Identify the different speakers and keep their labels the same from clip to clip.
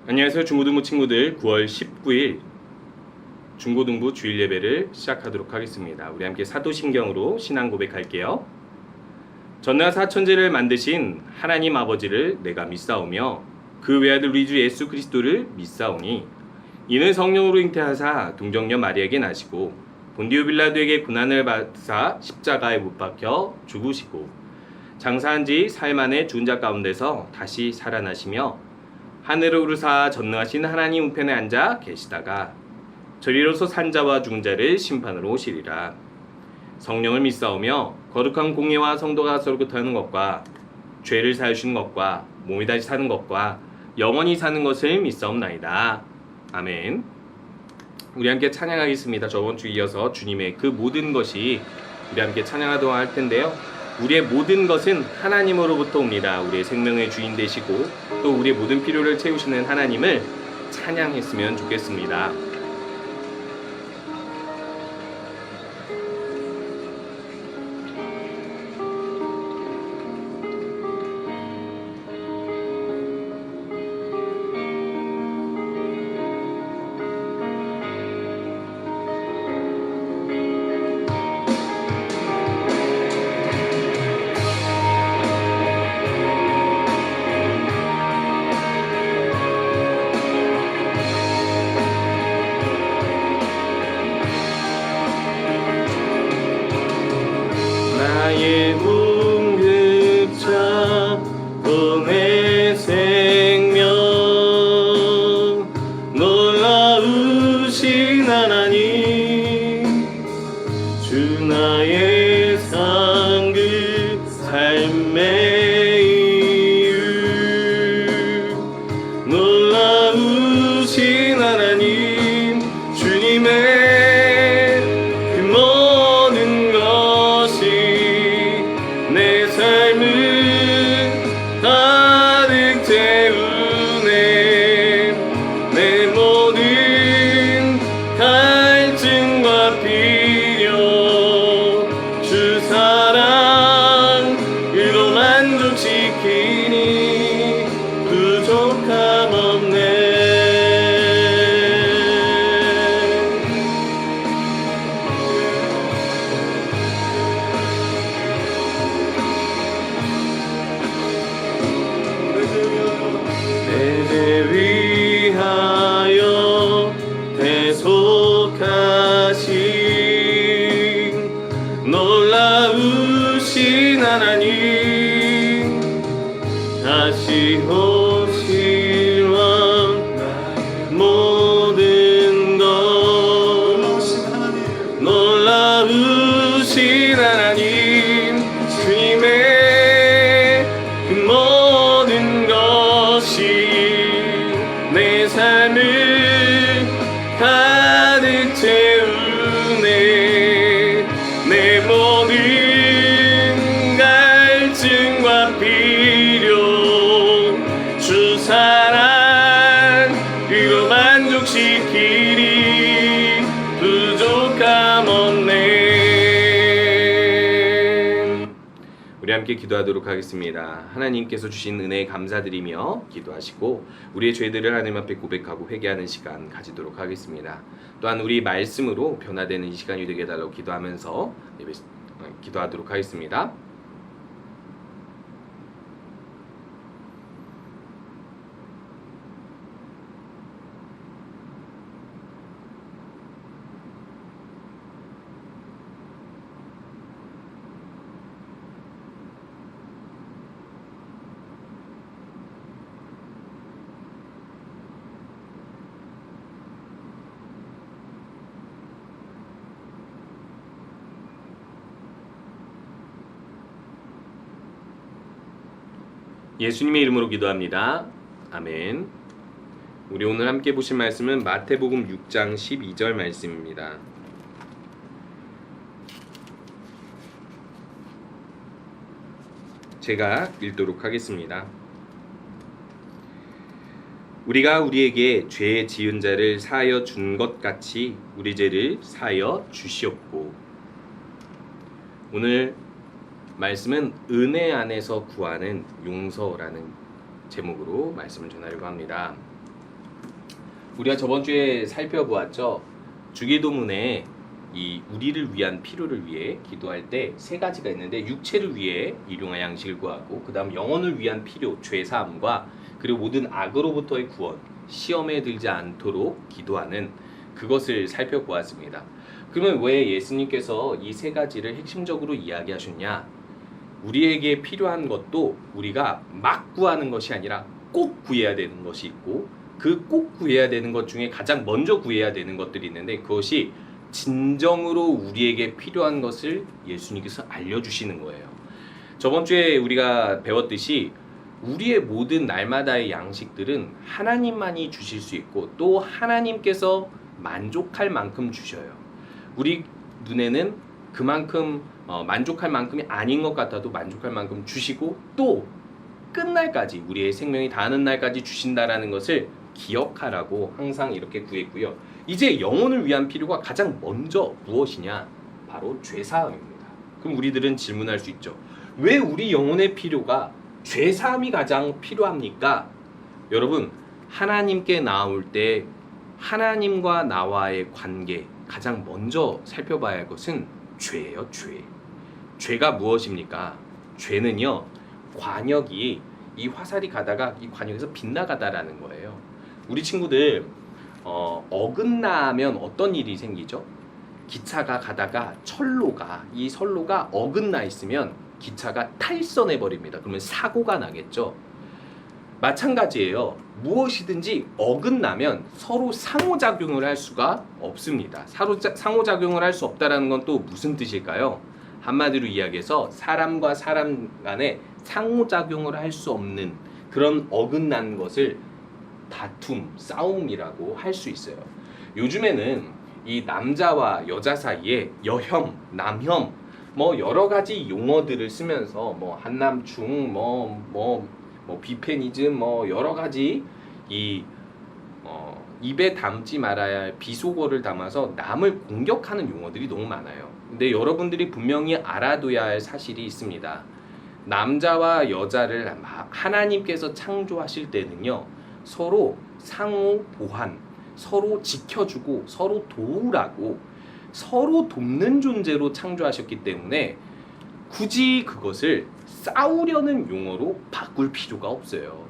Speaker 1: 안녕하세요. 중고등부 친구들, 9월 19일 중고등부 주일 예배를 시작하도록 하겠습니다. 우리 함께 사도신경으로 신앙 고백할게요. 전능한 사천지를 만드신 하나님 아버지를 내가 믿사오며 그 외아들 우리 주 예수 그리스도를 믿사오니 이는 성령으로 잉태하사 동정녀 마리아에게 나시고 본디오 빌라도에게 고난을 받사 십자가에 못 박혀 죽으시고 장사한 지 사흘 만에 죽은 자 가운데서 다시 살아나시며 하늘을 오르사 전능하신 하나님 우편에 앉아 계시다가 저리로서 산자와 죽은 자를 심판으로 오시리라. 성령을 믿사오며 거룩한 공예와 성도가 서로 교통하는 것과 죄를 사하시는 것과 몸이 다시 사는 것과 영원히 사는 것을 믿사옵나이다. 아멘. 우리 함께 찬양하겠습니다. 저번 주 이어서 주님의 그 모든 것이 우리 함께 찬양하도록 할 텐데요. 우리의 모든 것은 하나님으로부터 옵니다. 우리의 생명의 주인 되시고 또 우리의 모든 필요를 채우시는 하나님을 찬양했으면 좋겠습니다. 나의 궁극자 꿈의 생명 놀라우신 하나님 주 나의 상급 삶의 이유 놀라우신 하나님 주님의 내 삶을 가득 채우네 내 모든 갈증과 필요 주 사랑으로 만족시키니 부족함 없네. 위하여 대속하신 놀라우신 하나님 다시 오실 왕 모든 것 놀라우신 하나님 주님의 그 모든 것이 내 삶을 가득 채우네 내 모든 갈증과 필요 주 사랑으로 만족시키니 부족함 없네. 우리 함께 기도하도록 하겠습니다. 하나님께서 주신 은혜에 감사드리며 기도하시고 우리의 죄들을 하나님 앞에 고백하고 회개하는 시간 가지도록 하겠습니다. 또한 우리 말씀으로 변화되는 이 시간이 되게 해달라고 기도하면서 기도하도록 하겠습니다. 예수님의 이름으로 기도합니다. 아멘. 우리 오늘 함께 보실 말씀은 마태복음 6장 12절 말씀입니다. 제가 읽도록 하겠습니다. 우리가 우리에게 죄 지은 자를 사하여 준 것 같이 우리 죄를 사하여 주시옵고. 오늘 말씀은 은혜 안에서 구하는 용서라는 제목으로 말씀을 전하려고 합니다. 우리가 저번 주에 살펴보았죠. 주기도문에 이 우리를 위한 필요를 위해 기도할 때 세 가지가 있는데, 육체를 위해 일용할 양식을 구하고, 그 다음 영혼을 위한 필요, 죄 사함과, 그리고 모든 악으로부터의 구원, 시험에 들지 않도록 기도하는 그것을 살펴보았습니다. 그러면 왜 예수님께서 이 세 가지를 핵심적으로 이야기하셨냐? 우리에게 필요한 것도 우리가 막 구하는 것이 아니라 꼭 구해야 되는 것이 있고, 그 꼭 구해야 되는 것 중에 가장 먼저 구해야 되는 것들이 있는데, 그것이 진정으로 우리에게 필요한 것을 예수님께서 알려주시는 거예요. 저번 주에 우리가 배웠듯이 우리의 모든 날마다의 양식들은 하나님만이 주실 수 있고, 또 하나님께서 만족할 만큼 주셔요. 우리 눈에는 그만큼 만족할 만큼이 아닌 것 같아도 만족할 만큼 주시고, 또 끝날까지, 우리의 생명이 다하는 날까지 주신다라는 것을 기억하라고 항상 이렇게 구했고요. 이제 영혼을 위한 필요가 가장 먼저 무엇이냐? 바로 죄사함입니다. 그럼 우리들은 질문할 수 있죠. 왜 우리 영혼의 필요가 죄사함이 가장 필요합니까? 여러분, 하나님께 나올 때 하나님과 나와의 관계, 가장 먼저 살펴봐야 할 것은 죄예요. 죄가 무엇입니까? 죄는요, 관역이, 이 화살이 가다가 이 관역에서 빗나가다라는 거예요. 우리 친구들 어긋나면 어떤 일이 생기죠? 기차가 가다가 이 선로가 어긋나 있으면 기차가 탈선해 버립니다. 그러면 사고가 나겠죠. 마찬가지예요. 무엇이든지 어긋나면 서로 상호작용을 할 수가 없습니다. 상호작용을 할 수 없다는 건 또 무슨 뜻일까요? 한마디로 이야기해서 사람과 사람 간에 상호작용을 할 수 없는 그런 어긋난 것을 다툼, 싸움이라고 할 수 있어요. 요즘에는 이 남자와 여자 사이에 여혐, 남혐, 뭐 여러 가지 용어들을 쓰면서 뭐 한남충, 뭐 비페니즘, 뭐 여러 가지 입에 담지 말아야 할 비속어를 담아서 남을 공격하는 용어들이 너무 많아요. 근데 여러분들이 분명히 알아둬야 할 사실이 있습니다. 남자와 여자를 하나님께서 창조하실 때는요, 서로 상호 보완, 서로 지켜주고 서로 도우라고, 서로 돕는 존재로 창조하셨기 때문에 굳이 그것을 싸우려는 용어로 바꿀 필요가 없어요.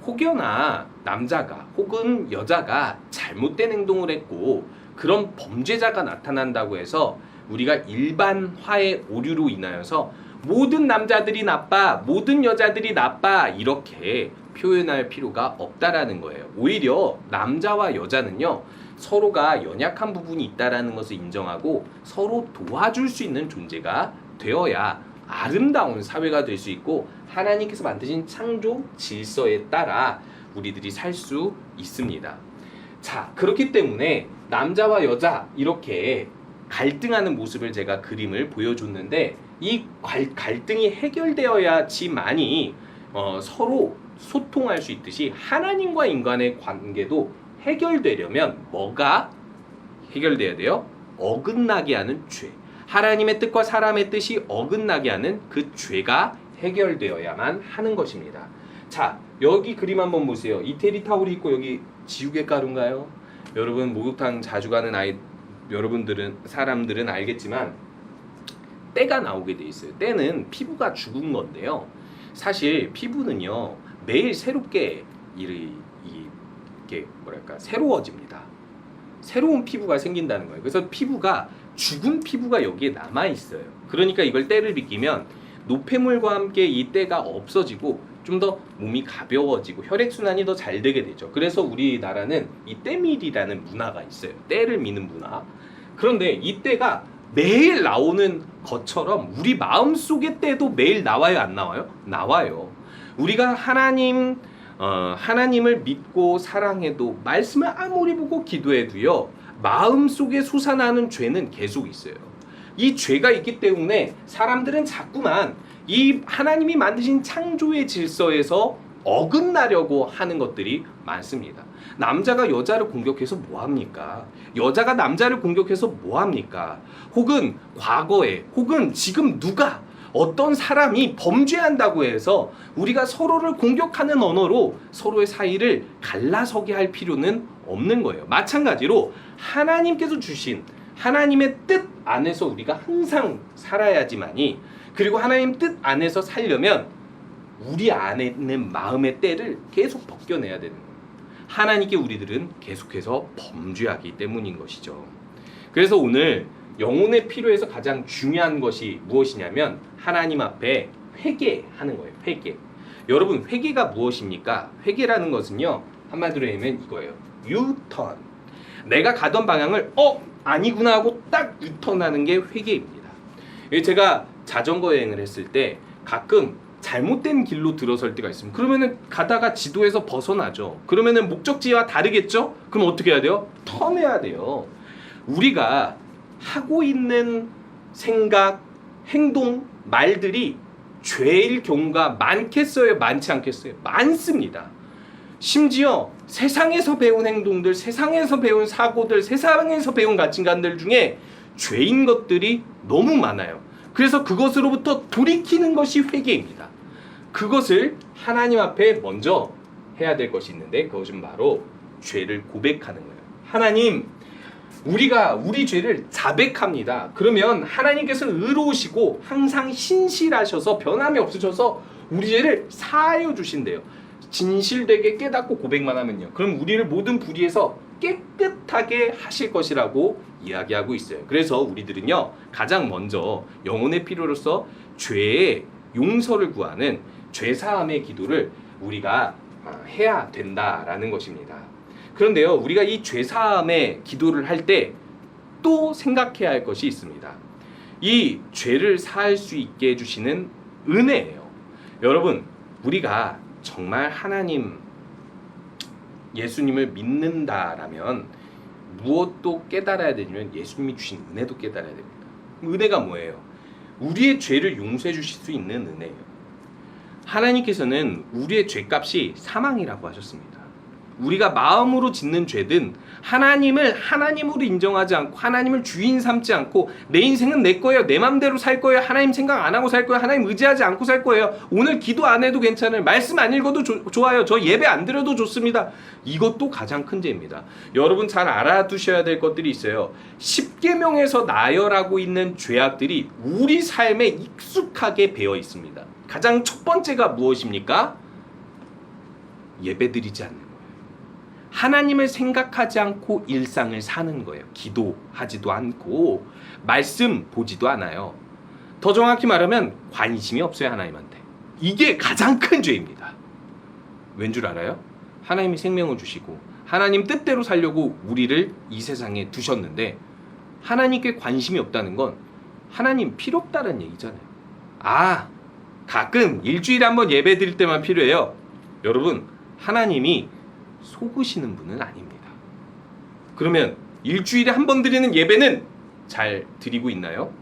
Speaker 1: 혹여나 남자가 혹은 여자가 잘못된 행동을 했고 그런 범죄자가 나타난다고 해서 우리가 일반화의 오류로 인하여서 모든 남자들이 나빠, 모든 여자들이 나빠, 이렇게 표현할 필요가 없다라는 거예요. 오히려 남자와 여자는요, 서로가 연약한 부분이 있다라는 것을 인정하고 서로 도와줄 수 있는 존재가 되어야 아름다운 사회가 될 수 있고, 하나님께서 만드신 창조 질서에 따라 우리들이 살 수 있습니다. 자, 그렇기 때문에 남자와 여자 이렇게 갈등하는 모습을 제가 그림을 보여줬는데, 이 갈등이 해결되어야지만이 서로 소통할 수 있듯이 하나님과 인간의 관계도 해결되려면 뭐가 해결돼야 돼요? 어긋나게 하는 죄. 하나님의 뜻과 사람의 뜻이 어긋나게 하는 그 죄가 해결되어야만 하는 것입니다. 자, 여기 그림 한번 보세요. 이태리 타올이 있고 여기 지우개 가루인가요? 여러분 목욕탕 자주 가는 사람들은 알겠지만 때가 나오게 돼 있어요. 때는 피부가 죽은 건데요. 사실 피부는요, 매일 새롭게 이게 새로워집니다. 새로운 피부가 생긴다는 거예요. 그래서 죽은 피부가 여기에 남아 있어요. 그러니까 이걸 때를 비끼면 노폐물과 함께 이 때가 없어지고 좀 더 몸이 가벼워지고 혈액순환이 더 잘 되게 되죠. 그래서 우리나라는 이 때밀이라는 문화가 있어요. 때를 미는 문화. 그런데 이 때가 매일 나오는 것처럼 우리 마음속의 때도 매일 나와요, 안 나와요? 나와요. 우리가 하나님을 믿고 사랑해도, 말씀을 아무리 보고 기도해도요, 마음속에 솟아나는 죄는 계속 있어요. 이 죄가 있기 때문에 사람들은 자꾸만 이 하나님이 만드신 창조의 질서에서 어긋나려고 하는 것들이 많습니다. 남자가 여자를 공격해서 뭐합니까? 여자가 남자를 공격해서 뭐합니까? 혹은 과거에, 혹은 지금 누가 어떤 사람이 범죄한다고 해서 우리가 서로를 공격하는 언어로 서로의 사이를 갈라서게 할 필요는 없는 거예요. 마찬가지로 하나님께서 주신 하나님의 뜻 안에서 우리가 항상 살아야지만이, 그리고 하나님 뜻 안에서 살려면 우리 안에 있는 마음의 때를 계속 벗겨내야 되는 거예요. 하나님께 우리들은 계속해서 범죄하기 때문인 것이죠. 그래서 오늘 영혼의 필요에서 가장 중요한 것이 무엇이냐면 하나님 앞에 회개하는 거예요. 회개. 여러분, 회개가 무엇입니까? 회개라는 것은요, 한마디로 하면 이거예요. 유턴. 내가 가던 방향을 아니구나 하고 딱 유턴하는 게 회개입니다. 제가 자전거 여행을 했을 때 가끔 잘못된 길로 들어설 때가 있습니다. 그러면은 가다가 지도에서 벗어나죠. 그러면은 목적지와 다르겠죠? 그럼 어떻게 해야 돼요? 턴해야 돼요. 우리가 하고 있는 생각, 행동, 말들이 죄일 경우가 많겠어요? 많지 않겠어요? 많습니다. 심지어 세상에서 배운 행동들, 세상에서 배운 사고들, 세상에서 배운 가치관들 중에 죄인 것들이 너무 많아요. 그래서 그것으로부터 돌이키는 것이 회개입니다. 그것을 하나님 앞에 먼저 해야 될 것이 있는데, 그것은 바로 죄를 고백하는 거예요. 하나님, 우리가 우리 죄를 자백합니다. 그러면 하나님께서는 의로우시고 항상 신실하셔서 변함이 없으셔서 우리 죄를 사하여 주신대요. 진실되게 깨닫고 고백만 하면요, 그럼 우리를 모든 불의에서 깨끗하게 하실 것이라고 이야기하고 있어요. 그래서 우리들은요, 가장 먼저 영혼의 필요로서 죄의 용서를 구하는 죄사함의 기도를 우리가 해야 된다라는 것입니다. 그런데요, 우리가 이 죄사함의 기도를 할 때 또 생각해야 할 것이 있습니다. 이 죄를 사할 수 있게 해주시는 은혜예요. 여러분, 우리가 정말 하나님, 예수님을 믿는다라면 무엇도 깨달아야 되냐면 예수님이 주신 은혜도 깨달아야 됩니다. 은혜가 뭐예요? 우리의 죄를 용서해 주실 수 있는 은혜예요. 하나님께서는 우리의 죄값이 사망이라고 하셨습니다. 우리가 마음으로 짓는 죄든 하나님을 하나님으로 인정하지 않고 하나님을 주인 삼지 않고 내 인생은 내 거예요, 내 맘대로 살 거예요, 하나님 생각 안 하고 살 거예요, 하나님 의지하지 않고 살 거예요, 오늘 기도 안 해도 괜찮아요, 말씀 안 읽어도 좋아요, 저 예배 안 드려도 좋습니다. 이것도 가장 큰 죄입니다. 여러분, 잘 알아두셔야 될 것들이 있어요. 십계명에서 나열하고 있는 죄악들이 우리 삶에 익숙하게 배어 있습니다. 가장 첫 번째가 무엇입니까? 예배드리지 않는 거예요. 하나님을 생각하지 않고 일상을 사는 거예요. 기도하지도 않고 말씀 보지도 않아요. 더 정확히 말하면 관심이 없어요, 하나님한테. 이게 가장 큰 죄입니다. 왠 줄 알아요? 하나님이 생명을 주시고 하나님 뜻대로 살려고 우리를 이 세상에 두셨는데 하나님께 관심이 없다는 건 하나님 필요 없다는 얘기잖아요. 가끔 일주일에 한번 예배 드릴 때만 필요해요. 여러분, 하나님이 속으시는 분은 아닙니다. 그러면 일주일에 한 번 드리는 예배는 잘 드리고 있나요?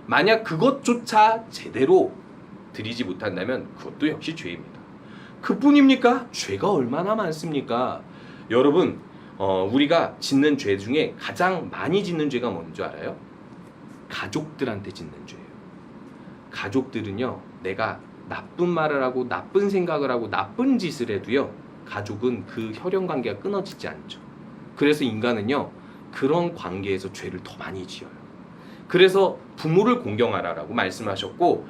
Speaker 1: 만약 그것조차 제대로 드리지 못한다면 그것도 역시 죄입니다. 그뿐입니까? 죄가 얼마나 많습니까? 여러분, 우리가 짓는 죄 중에 가장 많이 짓는 죄가 뭔지 알아요? 가족들한테 짓는 죄예요. 가족들은요, 내가 나쁜 말을 하고 나쁜 생각을 하고 나쁜 짓을 해도요, 가족은 그 혈연 관계가 끊어지지 않죠. 그래서 인간은요, 그런 관계에서 죄를 더 많이 지어요. 그래서 부모를 공경하라라고 말씀하셨고,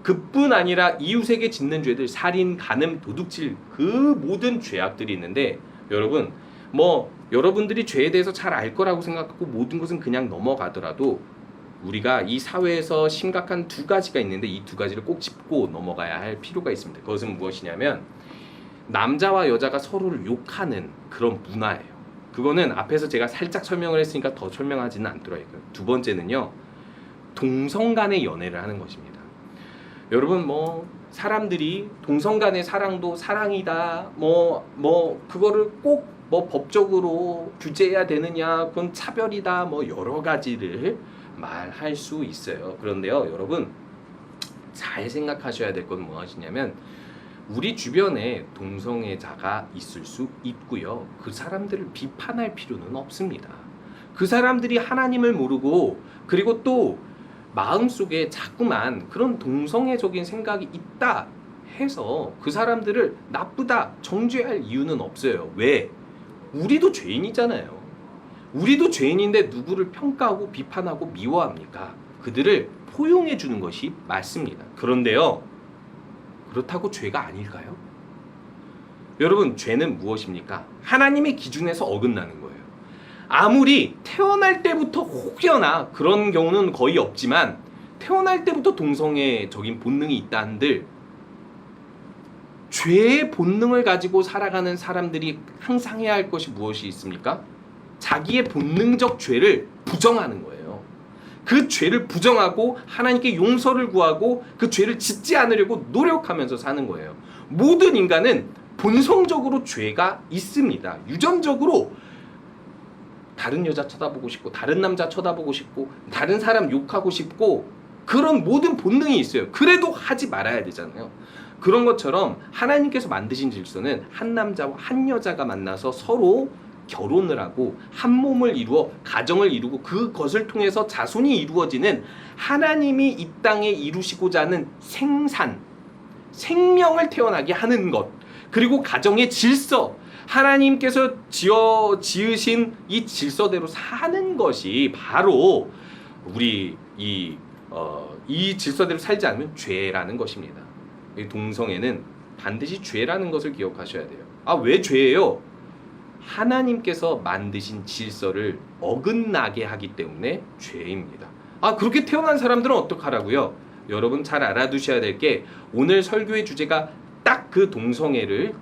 Speaker 1: 그뿐 아니라 이웃에게 짓는 죄들, 살인, 간음, 도둑질, 그 모든 죄악들이 있는데, 여러분, 여러분들이 죄에 대해서 잘 알 거라고 생각하고 모든 것은 그냥 넘어가더라도 우리가 이 사회에서 심각한 두 가지가 있는데 이 두 가지를 꼭 짚고 넘어가야 할 필요가 있습니다. 그것은 무엇이냐면 남자와 여자가 서로를 욕하는 그런 문화예요. 그거는 앞에서 제가 살짝 설명을 했으니까 더 설명하지는 않더라고요. 두 번째는요, 동성 간의 연애를 하는 것입니다. 여러분, 사람들이 동성 간의 사랑도 사랑이다, 그거를 꼭 법적으로 규제해야 되느냐, 그건 차별이다, 여러 가지를 말할 수 있어요. 그런데요, 여러분, 잘 생각하셔야 될 건 무엇이냐면 우리 주변에 동성애자가 있을 수 있고요, 그 사람들을 비판할 필요는 없습니다. 그 사람들이 하나님을 모르고, 그리고 또 마음속에 자꾸만 그런 동성애적인 생각이 있다 해서 그 사람들을 나쁘다 정죄할 이유는 없어요. 왜? 우리도 죄인이잖아요. 우리도 죄인인데 누구를 평가하고 비판하고 미워합니까? 그들을 포용해 주는 것이 맞습니다. 그런데요, 그렇다고 죄가 아닐까요? 여러분, 죄는 무엇입니까? 하나님의 기준에서 어긋나는 거예요. 아무리 태어날 때부터 혹여나 그런 경우는 거의 없지만 태어날 때부터 동성애적인 본능이 있다 한들 죄의 본능을 가지고 살아가는 사람들이 항상 해야 할 것이 무엇이 있습니까? 자기의 본능적 죄를 부정하는 거예요. 그 죄를 부정하고 하나님께 용서를 구하고 그 죄를 짓지 않으려고 노력하면서 사는 거예요. 모든 인간은 본성적으로 죄가 있습니다. 유전적으로 다른 여자 쳐다보고 싶고 다른 남자 쳐다보고 싶고 다른 사람 욕하고 싶고 그런 모든 본능이 있어요. 그래도 하지 말아야 되잖아요. 그런 것처럼 하나님께서 만드신 질서는 한 남자와 한 여자가 만나서 서로 결혼을 하고 한 몸을 이루어 가정을 이루고 그것을 통해서 자손이 이루어지는 하나님이 이 땅에 이루시고자 하는 생명을 태어나게 하는 것, 그리고 가정의 질서, 하나님께서 지으신 이 질서대로 사는 것이 바로 우리 이 질서대로 살지 않으면 죄라는 것입니다. 이 동성애는 반드시 죄라는 것을 기억하셔야 돼요. 왜 죄예요? 하나님께서 만드신 질서를 어긋나게 하기 때문에 죄입니다. 그렇게 태어난 사람들은 어떡하라고요? 여러분 잘 알아두셔야 될 게 오늘 설교의 주제가 딱 그 동성애를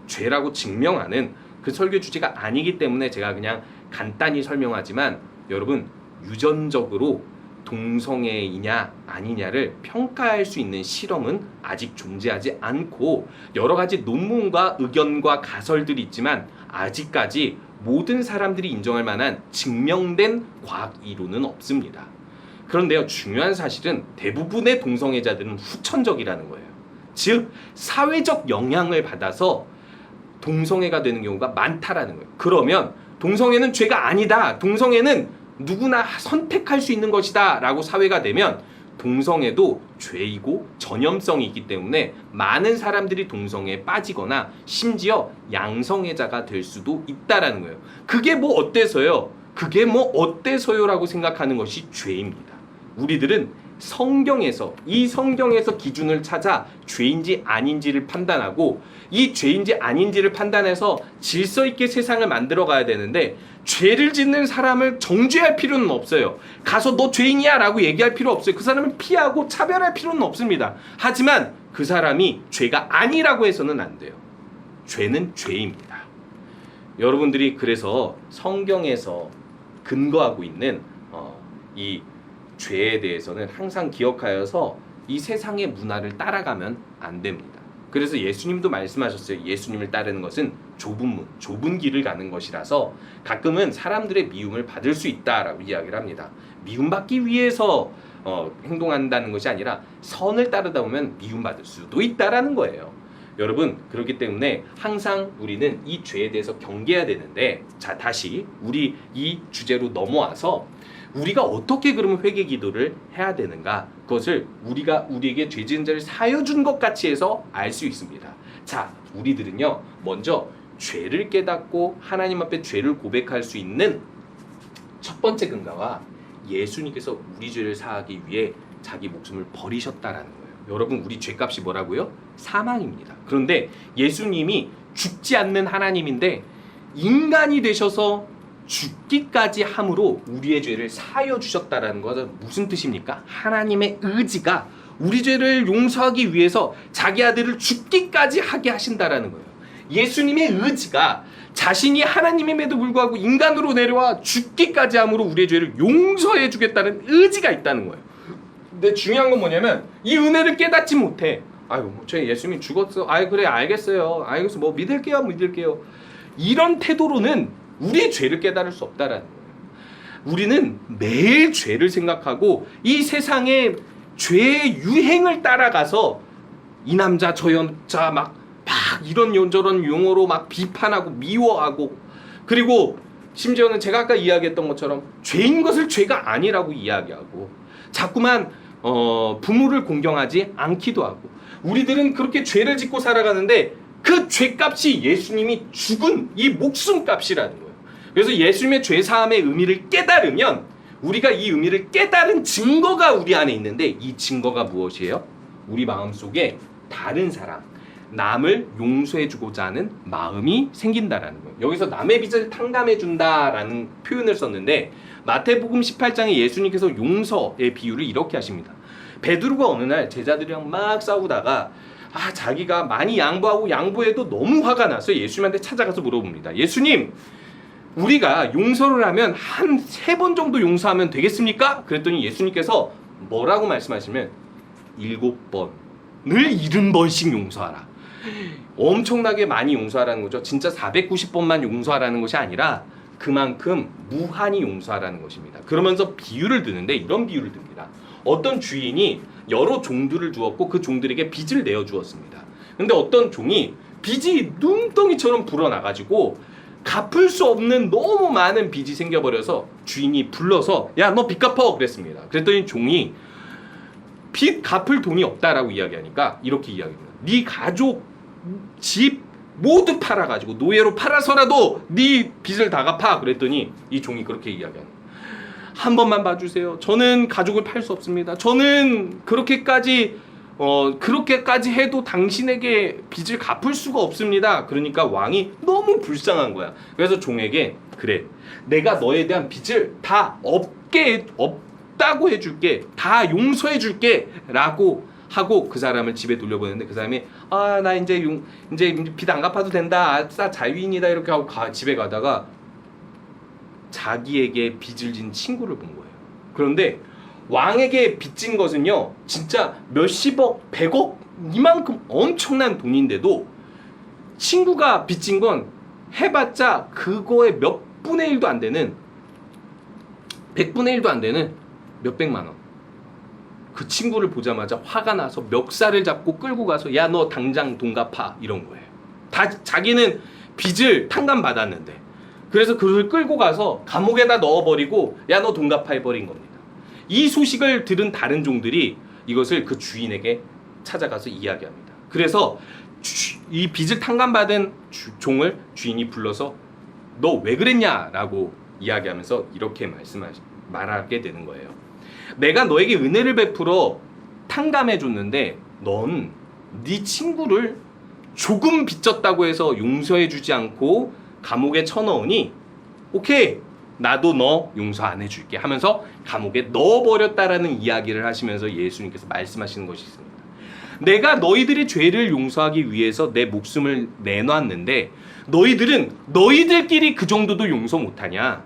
Speaker 1: 죄라고 증명하는 그 설교 주제가 아니기 때문에 제가 그냥 간단히 설명하지만 여러분 유전적으로 동성애이냐 아니냐를 평가할 수 있는 실험은 아직 존재하지 않고 여러 가지 논문과 의견과 가설들이 있지만 아직까지 모든 사람들이 인정할 만한 증명된 과학 이론은 없습니다. 그런데요, 중요한 사실은 대부분의 동성애자들은 후천적이라는 거예요. 즉 사회적 영향을 받아서 동성애가 되는 경우가 많다라는 거예요. 그러면 동성애는 죄가 아니다, 동성애는 누구나 선택할 수 있는 것이다 라고 사회가 되면 동성애도 죄이고 전염성이 있기 때문에 많은 사람들이 동성애에 빠지거나 심지어 양성애자가 될 수도 있다라는 거예요. 그게 뭐 어때서요? 그게 뭐 어때서요? 라고 생각하는 것이 죄입니다. 우리들은 성경에서 기준을 찾아 죄인지 아닌지를 판단하고 이 죄인지 아닌지를 판단해서 질서 있게 세상을 만들어 가야 되는데 죄를 짓는 사람을 정죄할 필요는 없어요. 가서 너 죄인이야 라고 얘기할 필요 없어요. 그 사람을 피하고 차별할 필요는 없습니다. 하지만 그 사람이 죄가 아니라고 해서는 안 돼요. 죄는 죄입니다. 여러분들이 그래서 성경에서 근거하고 있는 이 죄에 대해서는 항상 기억하여서 이 세상의 문화를 따라가면 안 됩니다. 그래서 예수님도 말씀하셨어요. 예수님을 따르는 것은 좁은 문, 좁은 길을 가는 것이라서 가끔은 사람들의 미움을 받을 수 있다라고 이야기를 합니다. 미움받기 위해서 행동한다는 것이 아니라 선을 따르다 보면 미움받을 수도 있다라는 거예요. 여러분, 그렇기 때문에 항상 우리는 이 죄에 대해서 경계해야 되는데, 자, 다시 우리 이 주제로 넘어와서 우리가 어떻게 그러면 회개 기도를 해야 되는가? 그것을 우리에게 죄 지은 자를 사여 준 것 같이 해서 알 수 있습니다. 자, 우리들은요, 먼저 죄를 깨닫고 하나님 앞에 죄를 고백할 수 있는 첫 번째 근거가 예수님께서 우리 죄를 사하기 위해 자기 목숨을 버리셨다라는 거예요. 여러분, 우리 죄값이 뭐라고요? 사망입니다. 그런데 예수님이 죽지 않는 하나님인데 인간이 되셔서 죽기까지 함으로 우리의 죄를 사여 주셨다라는 것은 무슨 뜻입니까? 하나님의 의지가 우리 죄를 용서하기 위해서 자기 아들을 죽기까지 하게 하신다라는 거예요. 예수님의 의지가 자신이 하나님임에도 불구하고 인간으로 내려와 죽기까지 함으로 우리의 죄를 용서해 주겠다는 의지가 있다는 거예요. 근데 중요한 건 뭐냐면 이 은혜를 깨닫지 못해. 저 예수님이 죽었어. 그래, 알겠어요. 알겠어. 믿을게요. 이런 태도로는 우리의 죄를 깨달을 수 없다라는 거예요. 우리는 매일 죄를 생각하고 이 세상의 죄의 유행을 따라가서 이 남자 저 여자 막 이런 저런 용어로 막 비판하고 미워하고, 그리고 심지어는 제가 아까 이야기했던 것처럼 죄인 것을 죄가 아니라고 이야기하고, 자꾸만 부모를 공경하지 않기도 하고, 우리들은 그렇게 죄를 짓고 살아가는데 그 죄값이 예수님이 죽은 이 목숨값이라는 거예요. 그래서 예수님의 죄사함의 의미를 깨달으면, 우리가 이 의미를 깨달은 증거가 우리 안에 있는데, 이 증거가 무엇이에요? 우리 마음속에 다른 사람, 남을 용서해주고자 하는 마음이 생긴다라는 거예요. 여기서 남의 빚을 탕감해준다라는 표현을 썼는데, 마태복음 18장에 예수님께서 용서의 비유를 이렇게 하십니다. 베드로가 어느 날 제자들이랑 막 싸우다가 자기가 많이 양보하고 양보해도 너무 화가 나서 예수님한테 찾아가서 물어봅니다. 예수님, 우리가 용서를 하면 한 3번 정도 용서하면 되겠습니까? 그랬더니 예수님께서 뭐라고 말씀하시면 7번을 70번씩 용서하라. 엄청나게 많이 용서하라는 거죠. 진짜 490번만 용서하라는 것이 아니라 그만큼 무한히 용서하라는 것입니다. 그러면서 비유를 드는데, 이런 비유를 듭니다. 어떤 주인이 여러 종들을 주었고 그 종들에게 빚을 내어주었습니다. 근데 어떤 종이 빚이 눈덩이처럼 불어나가지고 갚을 수 없는 너무 많은 빚이 생겨버려서 주인이 불러서 야, 너 빚 갚아 그랬습니다. 그랬더니 종이 빚 갚을 돈이 없다라고 이야기하니까 이렇게 이야기합니다. 네 가족, 집 모두 팔아가지고 노예로 팔아서라도 네 빚을 다 갚아. 그랬더니 이 종이 그렇게 이야기합니다. 한 번만 봐주세요. 저는 가족을 팔 수 없습니다. 저는 그렇게까지 해도 당신에게 빚을 갚을 수가 없습니다. 그러니까 왕이 너무 불쌍한 거야. 그래서 종에게 그래, 내가 너에 대한 빚을 다 없다고 해줄게, 다 용서해줄게 라고 하고 그 사람을 집에 돌려보냈는데, 그 사람이 나 이제 빚 안 갚아도 된다, 아싸 자유인이다 이렇게 하고 집에 가다가 자기에게 빚을 진 친구를 본 거예요. 그런데 왕에게 빚진 것은요, 진짜 몇십억, 100억 이만큼 엄청난 돈인데도 친구가 빚진 건 해봤자 그거의 몇 분의 1도 안 되는, 100분의 1도 안 되는 몇백만 원. 그 친구를 보자마자 화가 나서 멱살을 잡고 끌고 가서 야, 너 당장 돈 갚아 이런 거예요. 자기는 빚을 탕감받았는데, 그래서 그를 끌고 가서 감옥에다 넣어버리고 야, 너 돈 갚아 해버린 겁니다. 이 소식을 들은 다른 종들이 이것을 그 주인에게 찾아가서 이야기합니다. 그래서 이 빚을 탕감받은 종을 주인이 불러서 너 왜 그랬냐라고 이야기하면서 이렇게 말하게 되는 거예요. 내가 너에게 은혜를 베풀어 탕감해줬는데 넌 네 친구를 조금 빚졌다고 해서 용서해주지 않고 감옥에 쳐넣으니 오케이, 나도 너 용서 안 해줄게 하면서 감옥에 넣어버렸다라는 이야기를 하시면서 예수님께서 말씀하시는 것이 있습니다. 내가 너희들의 죄를 용서하기 위해서 내 목숨을 내놨는데 너희들은 너희들끼리 그 정도도 용서 못하냐?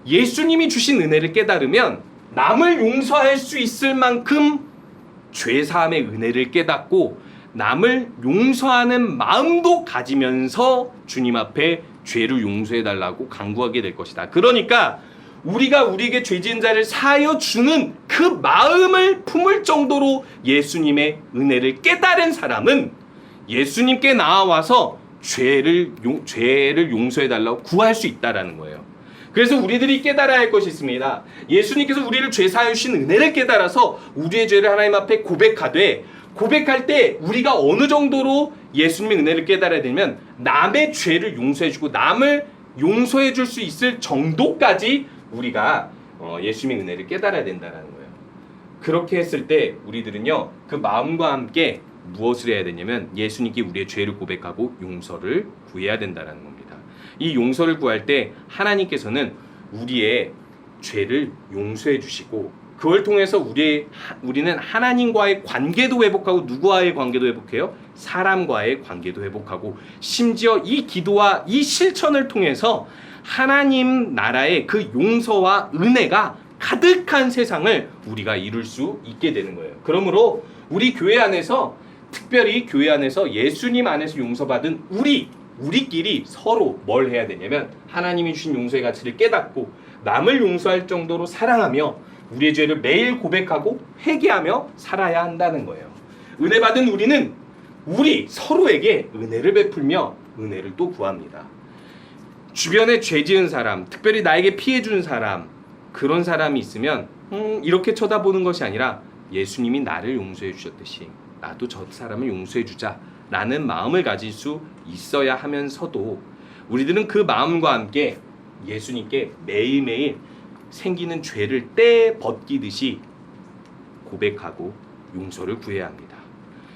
Speaker 1: 예수님이 주신 은혜를 깨달으면 남을 용서할 수 있을 만큼 죄사함의 은혜를 깨닫고 남을 용서하는 마음도 가지면서 주님 앞에 죄를 용서해달라고 간구하게 될 것이다. 그러니까 우리가 우리에게 죄 지은 자를 사하여 주는 그 마음을 품을 정도로 예수님의 은혜를 깨달은 사람은 예수님께 나와서 죄를 용서해달라고 구할 수 있다라는 거예요. 그래서 우리들이 깨달아야 할 것이 있습니다. 예수님께서 우리를 죄 사하여 주신 은혜를 깨달아서 우리의 죄를 하나님 앞에 고백할 때 우리가 어느 정도로 예수님의 은혜를 깨달아야 되면 남의 죄를 용서해주고 남을 용서해줄 수 있을 정도까지 우리가 예수님의 은혜를 깨달아야 된다는 거예요. 그렇게 했을 때 우리들은요, 그 마음과 함께 무엇을 해야 되냐면 예수님께 우리의 죄를 고백하고 용서를 구해야 된다는 겁니다. 이 용서를 구할 때 하나님께서는 우리의 죄를 용서해 주시고 그걸 통해서 우리는 하나님과의 관계도 회복하고 누구와의 관계도 회복해요? 사람과의 관계도 회복하고 심지어 이 기도와 이 실천을 통해서 하나님 나라의 그 용서와 은혜가 가득한 세상을 우리가 이룰 수 있게 되는 거예요. 그러므로 우리 교회 안에서, 특별히 교회 안에서 예수님 안에서 용서받은 우리끼리 서로 뭘 해야 되냐면 하나님이 주신 용서의 가치를 깨닫고 남을 용서할 정도로 사랑하며 우리의 죄를 매일 고백하고 회개하며 살아야 한다는 거예요. 은혜 받은 우리는 우리 서로에게 은혜를 베풀며 은혜를 또 구합니다. 주변에 죄 지은 사람, 특별히 나에게 피해 준 사람, 그런 사람이 있으면 이렇게 쳐다보는 것이 아니라 예수님이 나를 용서해 주셨듯이 나도 저 사람을 용서해 주자 라는 마음을 가질 수 있어야 하면서도 우리들은 그 마음과 함께 예수님께 매일매일 생기는 죄를 떼 벗기듯이 고백하고 용서를 구해야 합니다.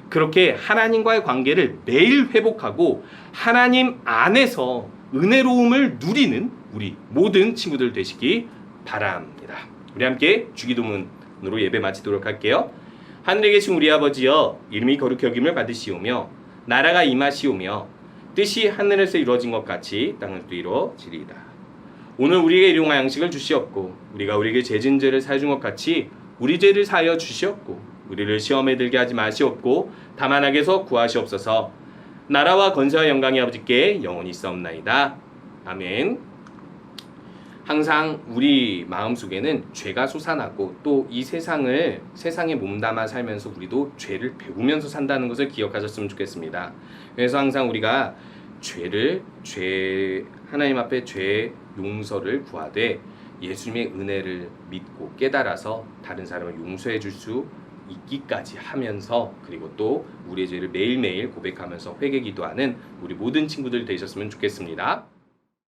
Speaker 1: 그렇게 하나님과의 관계를 매일 회복하고 하나님 안에서 은혜로움을 누리는 우리 모든 친구들 되시기 바랍니다. 우리 함께 주기도문으로 예배 마치도록 할게요. 하늘에 계신 우리 아버지여, 이름이 거룩히 여김을 받으시오며 나라가 임하시오며 뜻이 하늘에서 이루어진 것 같이 땅에서도 이루어지리이다. 오늘 우리에게 일용할 양식을 주시옵고 우리가 우리에게 죄진 죄를 사해 준 것 같이 우리 죄를 사하여 주시옵고 우리를 시험에 들게 하지 마시옵고 다만 악에서 구하시옵소서. 나라와 권세와 영광이 아버지께 영원히 있사옵나이다. 아멘. 항상 우리 마음속에는 죄가 솟아나고 또 이 세상에 몸담아 살면서 우리도 죄를 배우면서 산다는 것을 기억하셨으면 좋겠습니다. 그래서 항상 우리가 하나님 앞에 죄 용서를 구하되 예수님의 은혜를 믿고 깨달아서 다른 사람을 용서해 줄 수 있기까지 하면서 그리고 또 우리의 죄를 매일매일 고백하면서 회개 기도하는 우리 모든 친구들 되셨으면 좋겠습니다.